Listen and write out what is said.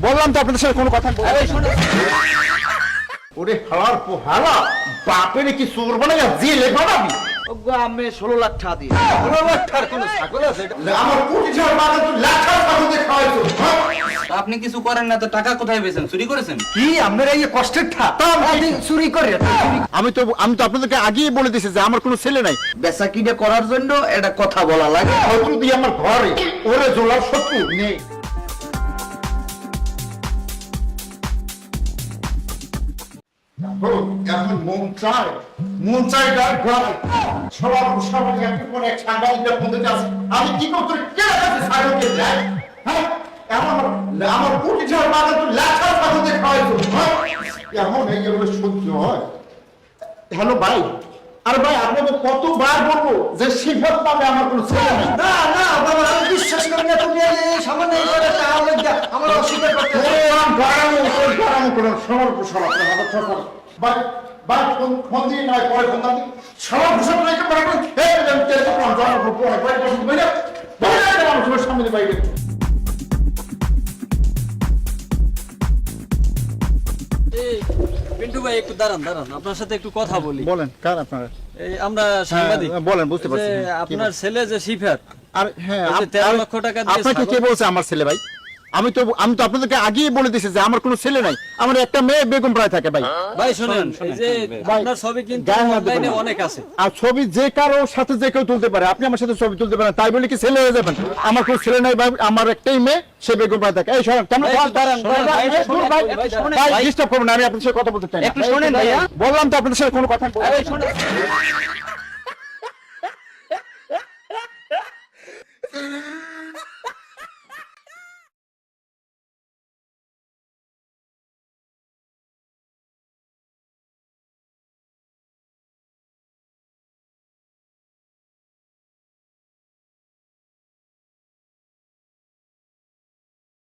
বললাম তো আপনাদের সাথে কোনো কথা ওরে হালার পোহালা বাপের কি চোর বানাই জেলে বানাবি আমি 16 লাখ টাকা দিই 16 লাখ টাকার কোন ছাগল আছে আমার কোটি টাকার মাথা তুই লাখার মাথাতে খাওয়াইছো আপনি কিছু করেন না তো টাকা কোথায় পেয়েছেন? চুরি করেছেন? কি আপনারা এই কষ্টের চুরি করে আমি তো আপনাদেরকে আগেই বলে দিয়েছি যে আমার কোনো ছেলে নাই। বেচা কিনে করার জন্য এটা কথা বলা লাগে। শত্রু দিয়ে আমার ঘরে ওরে জোলার শত্রু নেই। এখন মন চায় সবার একটু পরে এক সাংবাদিকদের মধ্যে আছে আমি কি করতে কে আছে সাইডে যায় হ্যাঁ আমার কোটি টাকার মাথা তুই লাখার মাথাতে খাওয়াইছো এখন এইগুলো সহ্য হয়। হ্যালো ভাই আরে ভাই আপনাকে কতবার বলবো যে সিফাত পাবে আমার কোনো ছেলে নেই। না না বাবা আমি বিশ্বাস করি না তুমি এই সামান্য এই করে টাকা লাগা আমার অস্বীকার করতে ফোন দিয়ে নয় পরে ফোন দাবি সবার ভূষণ রেখে সামনে বাইরে পিন্টু ভাই একটু দাঁড়ান আপনার সাথে একটু কথা বলি। বলেন কার আপনারা? এই আমরা সাংবাদিক। বলেন, বুঝতে পারছি। যে আপনার ছেলে যে শিফাত আর হ্যাঁ, ওই যে 13 লক্ষ টাকা দিয়ে আপনাকে কে বলছে আমার ছেলে ভাই? আমি তো আপনাদেরকে আগেই বলে দিয়েছি যে আমার কোনো ছেলে নাই, আমার একটা মেয়ে বেগম প্রায় থাকে ভাই। ভাই শুনেন, এই যে আপনার ছবি কিন্তু অনলাইনে অনেক আছে, আর ছবি যে কারো সাথে যে কেউ তুলতে পারে, আপনি আমার সাথে ছবি তুলতে পারেন, তাই বলে কি ছেলে হয়ে যাবেন? আমার কোনো ছেলে নাই ভাই, আমার একটাই মেয়ে, সে বেগম প্রায় থাকে। এই শোনেন, কেমন ভাই ডিস্টার্ব করবেন না, আমি আপনার সাথে কথা বলতে চাই না। একটু শুনেন ভাইয়া, বললাম তো আপনাদের সাথে কোনো কথা